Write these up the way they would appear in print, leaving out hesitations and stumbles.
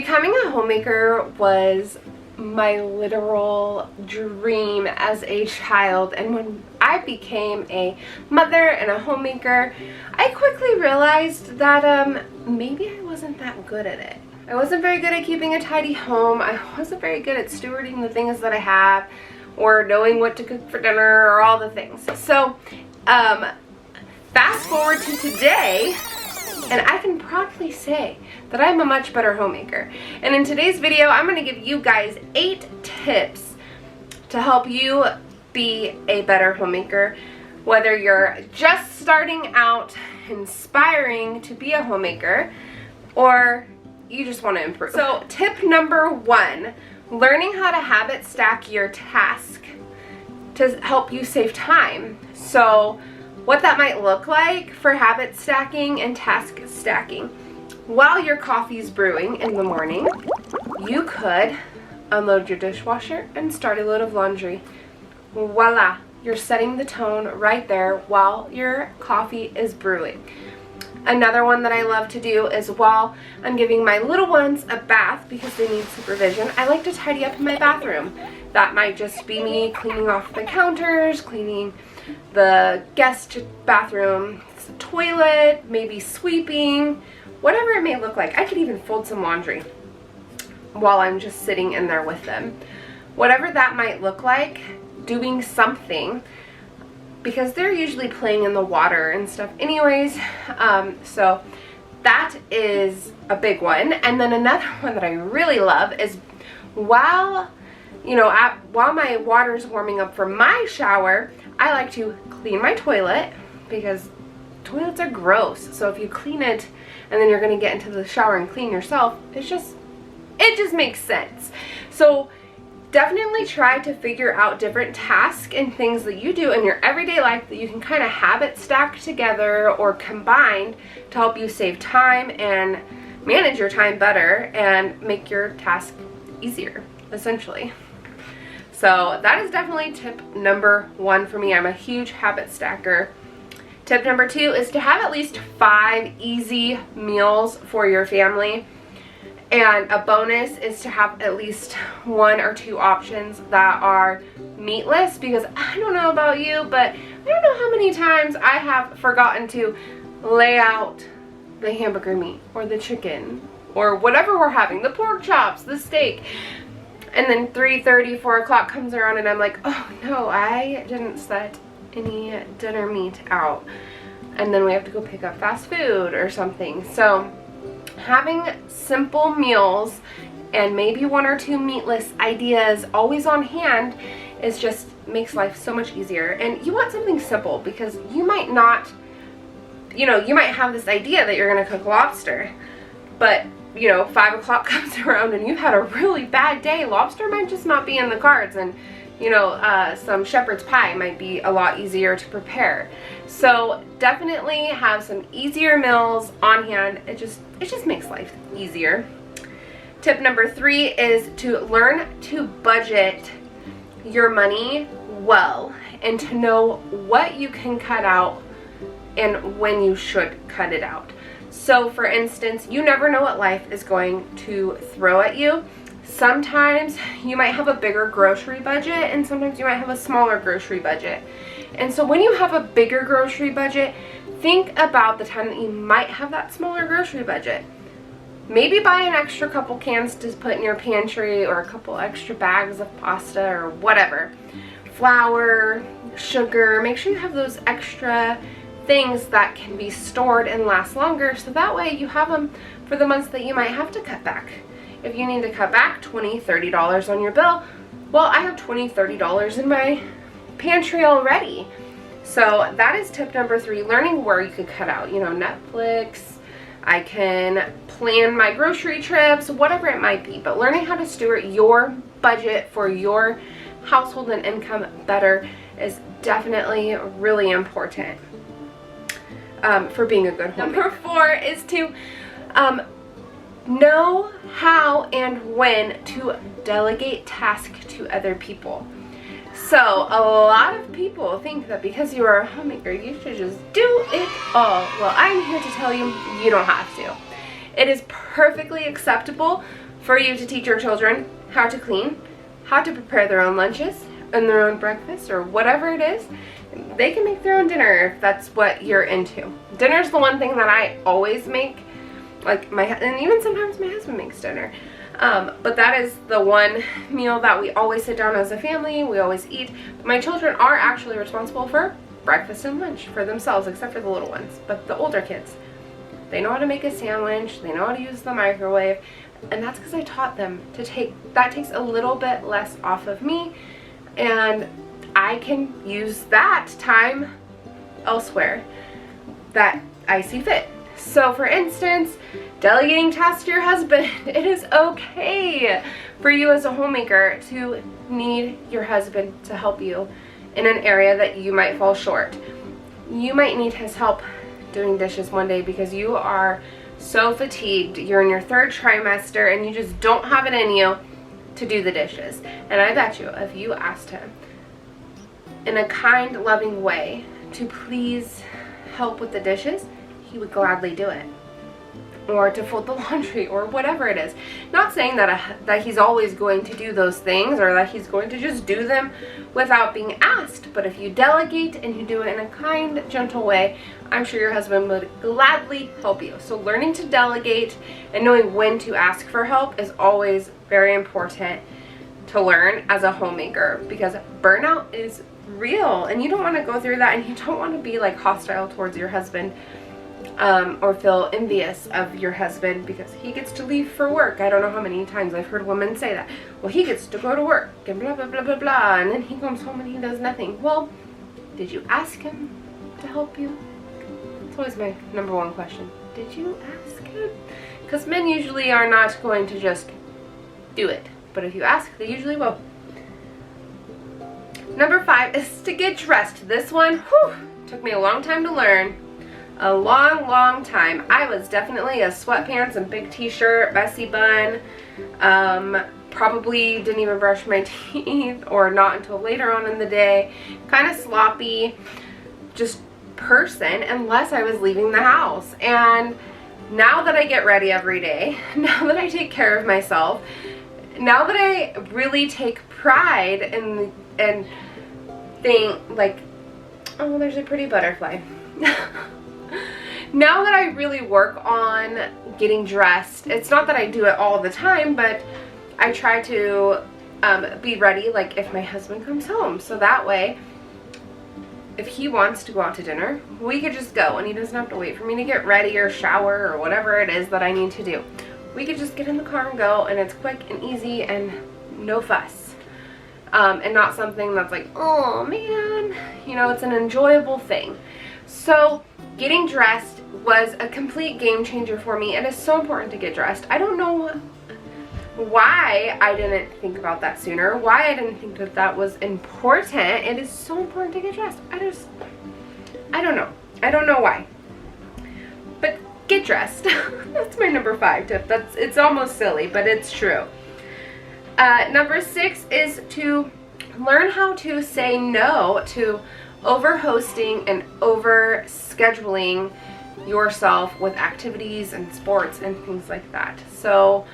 Becoming a homemaker was my literal dream as a child, and when I became a mother and a homemaker, I quickly realized that maybe I wasn't that good at it. I wasn't very good at keeping a tidy home. I wasn't very good at stewarding the things that I have, or knowing what to cook for dinner, or all the things. So fast forward to today, and I can proudly say that I'm a much better homemaker. And in today's video, I'm going to give you guys 8 tips to help you be a better homemaker, whether you're just starting out, inspiring to be a homemaker, or you just want to improve. So tip number 1, learning how to habit stack your task to help you save time. So what that might look like for habit stacking and task stacking. While your coffee's brewing in the morning, you could unload your dishwasher and start a load of laundry. Voila! You're setting the tone right there while your coffee is brewing. Another one that I love to do is while I'm giving my little ones a bath because they need supervision, I like to tidy up in my bathroom. That might just be me cleaning off the counters, cleaning the guest bathroom, the toilet, maybe sweeping, whatever it may look like. I could even fold some laundry while I'm just sitting in there with them. Whatever that might look like, doing something, because they're usually playing in the water and stuff anyways. So that is a big one. And then another one that I really love is while my water's warming up for my shower, I like to clean my toilet, because toilets are gross. So if you clean it and then you're going to get into the shower and clean yourself, it just makes sense. So definitely try to figure out different tasks and things that you do in your everyday life that you can kind of habit stack together or combined to help you save time and manage your time better and make your task easier, essentially. So that is definitely tip number 1 for me. I'm a huge habit stacker. Tip number 2 is to have at least 5 easy meals for your family. And a bonus is to have at least 1 or 2 options that are meatless, because I don't know about you, but I don't know how many times I have forgotten to lay out the hamburger meat or the chicken or whatever we're having, the pork chops, the steak. And then 3:30, 4 o'clock comes around and I'm like, oh no, I didn't set any dinner meat out. And then we have to go pick up fast food or something. So having simple meals and maybe 1 or 2 meatless ideas always on hand is just makes life so much easier. And you want something simple, because you might not, you might have this idea that you're going to cook lobster, but 5 o'clock comes around and you've had a really bad day. Lobster might just not be in the cards, and some shepherd's pie might be a lot easier to prepare. So definitely have some easier meals on hand. It just makes life easier. Tip number 3 is to learn to budget your money well and to know what you can cut out and when you should cut it out. So for instance, you never know what life is going to throw at you. Sometimes you might have a bigger grocery budget, and sometimes you might have a smaller grocery budget. And so when you have a bigger grocery budget, think about the time that you might have that smaller grocery budget. Maybe buy an extra couple cans to put in your pantry, or a couple extra bags of pasta or whatever. Flour, sugar, make sure you have those extra things that can be stored and last longer, so that way you have them for the months that you might have to cut back. If you need to cut back $20, $30 on your bill, well, I have $20, $30 in my pantry already. So that is tip number 3, learning where you could cut out, Netflix. I can plan my grocery trips, whatever it might be, but learning how to steward your budget for your household and income better is definitely really important for being a good homemaker. Number 4 is to know how and when to delegate tasks to other people. So a lot of people think that because you are a homemaker, you should just do it all. Well, I'm here to tell you, you don't have to. It is perfectly acceptable for you to teach your children how to clean, how to prepare their own lunches and their own breakfast or whatever it is. They can make their own dinner if that's what you're into. Dinner's the one thing that I always make, like and even sometimes my husband makes dinner. But that is the one meal that we always sit down as a family, we always eat. My children are actually responsible for breakfast and lunch for themselves, except for the little ones. But the older kids, they know how to make a sandwich, they know how to use the microwave, and that's because I taught them to that takes a little bit less off of me, and I can use that time elsewhere that I see fit. So for instance, delegating tasks to your husband. It is okay for you as a homemaker to need your husband to help you in an area that you might fall short. You might need his help doing dishes one day because you are so fatigued. You're in your 3rd trimester and you just don't have it in you to do the dishes. And I bet you if you asked him in a kind, loving way to please help with the dishes, he would gladly do it. Or to fold the laundry or whatever it is. Not saying that he's always going to do those things or that he's going to just do them without being asked. But if you delegate and you do it in a kind, gentle way, I'm sure your husband would gladly help you. So learning to delegate and knowing when to ask for help is always very important to learn as a homemaker, because burnout is real and you don't want to go through that, and you don't want to be like hostile towards your husband. Or feel envious of your husband because he gets to leave for work. I don't know how many times I've heard women say that. Well, he gets to go to work and blah, blah, blah, blah, blah, and then he comes home and he does nothing. Well, did you ask him to help you? It's always my number one question. Did you ask him? Because men usually are not going to just do it. But if you ask, they usually will. Number 5 is to get dressed. This one, took me a long time to learn. A long time. I was definitely a sweatpants and big t-shirt, messy bun, probably didn't even brush my teeth, or not until later on in the day, kind of sloppy, just person, unless I was leaving the house. And now that I get ready every day, now that I take care of myself, now that I really take pride in and think like, oh, there's a pretty butterfly. Now that I really work on getting dressed, it's not that I do it all the time, but I try to be ready like if my husband comes home. So that way, if he wants to go out to dinner, we could just go and he doesn't have to wait for me to get ready or shower or whatever it is that I need to do. We could just get in the car and go, and it's quick and easy and no fuss. And not something that's like, oh man, you know, it's an enjoyable thing. So getting dressed was a complete game changer for me. It is so important to get dressed. I don't know why I didn't think about that sooner, why I didn't think that that was important. It is so important to get dressed. I don't know. I don't know why. But get dressed. That's my number 5 tip. It's almost silly, but it's true. Number 6 is to learn how to say no to over-hosting and over-scheduling yourself with activities and sports and things like that. So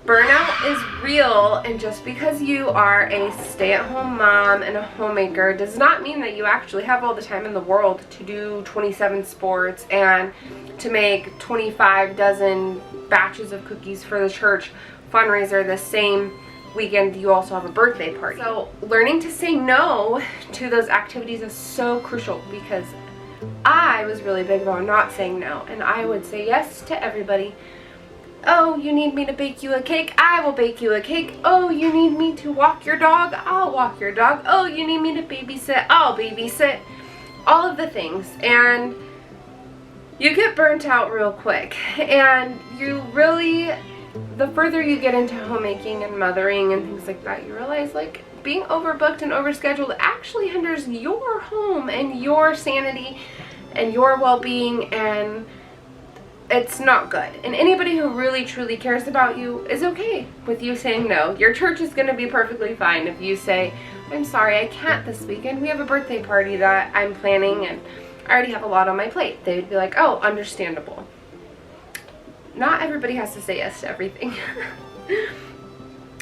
burnout is real, and just because you are a stay-at-home mom and a homemaker does not mean that you actually have all the time in the world to do 27 sports and to make 25 dozen batches of cookies for the church fundraiser the same weekend you also have a birthday party. So learning to say no to those activities is so crucial, because I was really big about not saying no, and I would say yes to everybody. Oh, you need me to bake you a cake? I will bake you a cake. Oh, you need me to walk your dog? I'll walk your dog. Oh, you need me to babysit? I'll babysit. All of the things. And you get burnt out real quick, and you really, the further you get into homemaking and mothering and things like that, you realize like being overbooked and overscheduled actually hinders your home and your sanity and your well-being, and it's not good. And anybody who really truly cares about you is okay with you saying no. Your church is going to be perfectly fine if you say, I'm sorry, I can't this weekend. We have a birthday party that I'm planning and I already have a lot on my plate. They would be like, oh, understandable. Not everybody has to say yes to everything.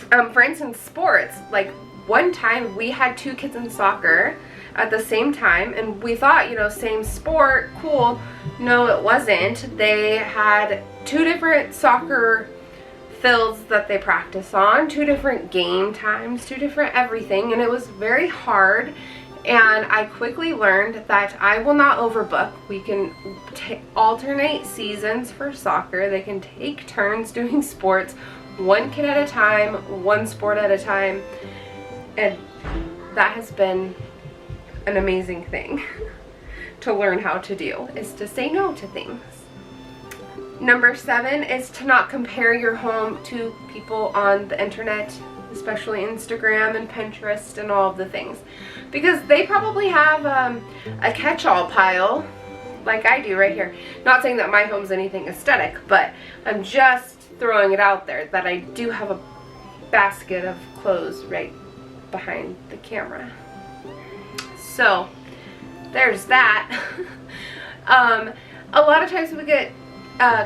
For instance, sports. Like one time we had 2 kids in soccer at the same time, and we thought, you know, same sport, cool. No, it wasn't. They had 2 different soccer fields that they practice on, 2 different game times, 2 different everything, and it was very hard. And I quickly learned that I will not overbook. We can alternate seasons for soccer. They can take turns doing sports, 1 kid at a time, 1 sport at a time, and that has been an amazing thing to learn how to do, is to say no to things. Number 7 is to not compare your home to people on the internet, especially Instagram and Pinterest and all of the things, because they probably have a catch-all pile like I do right here. Not saying that my home's anything aesthetic, but I'm just throwing it out there that I do have a basket of clothes right behind the camera. So there's that. A lot of times we get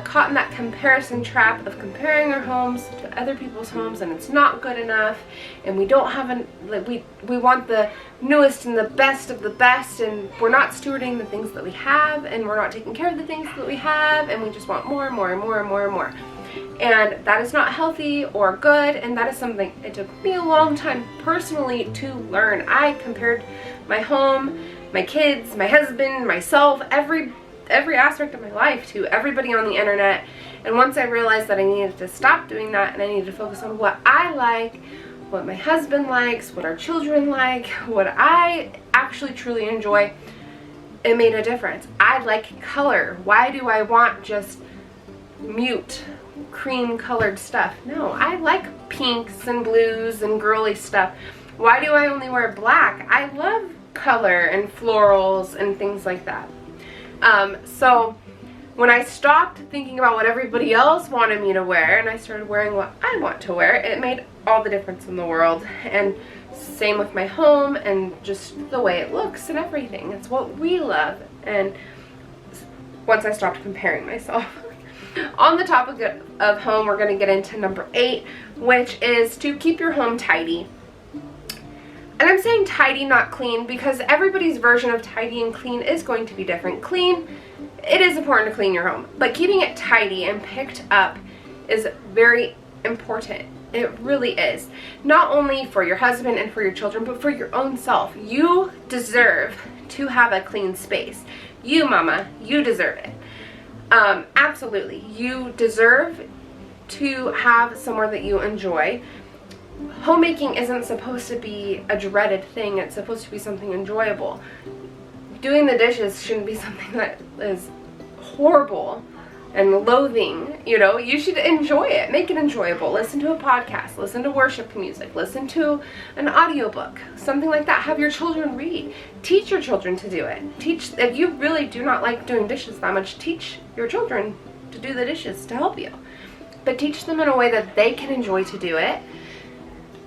caught in that comparison trap of comparing our homes to other people's homes, and it's not good enough, and we don't have we want the newest and the best of the best, and we're not stewarding the things that we have, and we're not taking care of the things that we have, and we just want more and more and more and more and more. And that is not healthy or good, and that is something it took me a long time personally to learn. I compared my home, my kids, my husband, myself, every aspect of my life to everybody on the internet. And once I realized that I needed to stop doing that, and I needed to focus on what I like, what my husband likes, what our children like, what I actually truly enjoy, it made a difference. I like color. Why do I want just mute cream colored stuff? No, I like pinks and blues and girly stuff. Why do I only wear black? I love color and florals and things like that. So when I stopped thinking about what everybody else wanted me to wear, and I started wearing what I want to wear, it made all the difference in the world. And same with my home and just the way it looks and everything. It's what we love. And once I stopped comparing myself. On the topic of home, we're going to get into number 8, which is to keep your home tidy. And I'm saying tidy, not clean, because everybody's version of tidy and clean is going to be different. Clean, it is important to clean your home, but keeping it tidy and picked up is very important. It really is. Not only for your husband and for your children, but for your own self. You deserve to have a clean space. You, mama, you deserve it. Absolutely. You deserve to have somewhere that you enjoy. Homemaking isn't supposed to be a dreaded thing. It's supposed to be something enjoyable. Doing the dishes shouldn't be something that is horrible and loathing. You know, you should enjoy it. Make it enjoyable. Listen to a podcast. Listen to worship music. Listen to an audiobook. Something like that. Have your children read. Teach your children to do it. If you really do not like doing dishes that much, teach your children to do the dishes to help you. But teach them in a way that they can enjoy to do it.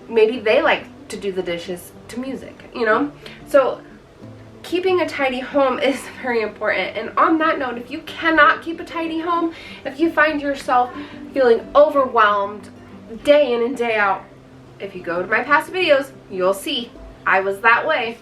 Maybe they like to do the dishes to music, you know? So keeping a tidy home is very important. And on that note, if you cannot keep a tidy home, if you find yourself feeling overwhelmed day in and day out, if you go to my past videos, you'll see I was that way.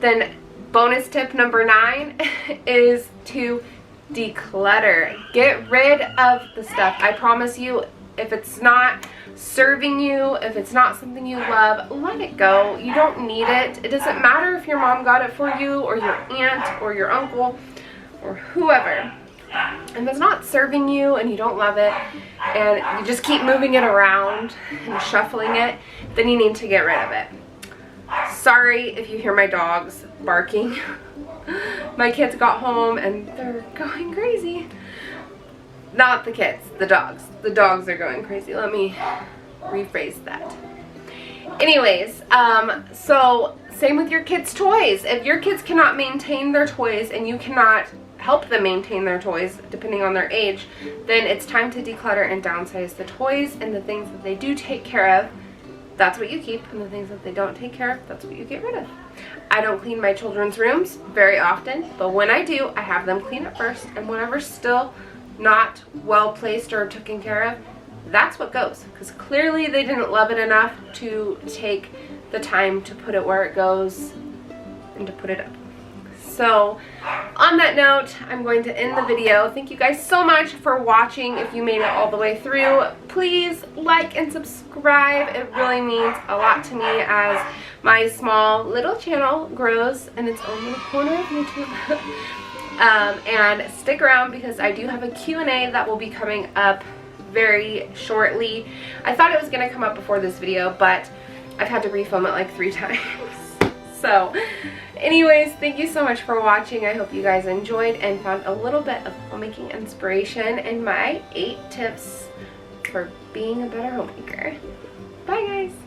Then bonus tip number 9 is to declutter. Get rid of the stuff. I promise you, if it's not serving you, if it's not something you love, let it go. You don't need it. It doesn't matter if your mom got it for you, or your aunt, or your uncle, or whoever. If it's not serving you and you don't love it, and you just keep moving it around and shuffling it, then you need to get rid of it. Sorry if you hear my dogs barking. My kids got home and they're going crazy. Not the kids, the dogs. The dogs are going crazy. Let me rephrase that. Anyways, so same with your kids' toys. If your kids cannot maintain their toys and you cannot help them maintain their toys, depending on their age, then it's time to declutter and downsize the toys, and the things that they do take care of, that's what you keep, and the things that they don't take care of, that's what you get rid of. I don't clean my children's rooms very often, but when I do, I have them clean it first, and whatever's still not well placed or taken care of, that's what goes, because clearly they didn't love it enough to take the time to put it where it goes and to put it up. So on that note, I'm going to end the video. Thank you guys so much for watching. If you made it all the way through, please like and subscribe. It really means a lot to me as my small little channel grows in its own little corner of YouTube. And stick around because I do have a Q&A that will be coming up very shortly. I thought it was going to come up before this video, but I've had to refilm it like 3 times. So anyways, thank you so much for watching. I hope you guys enjoyed and found a little bit of homemaking inspiration in my 8 tips for being a better homemaker. Bye guys!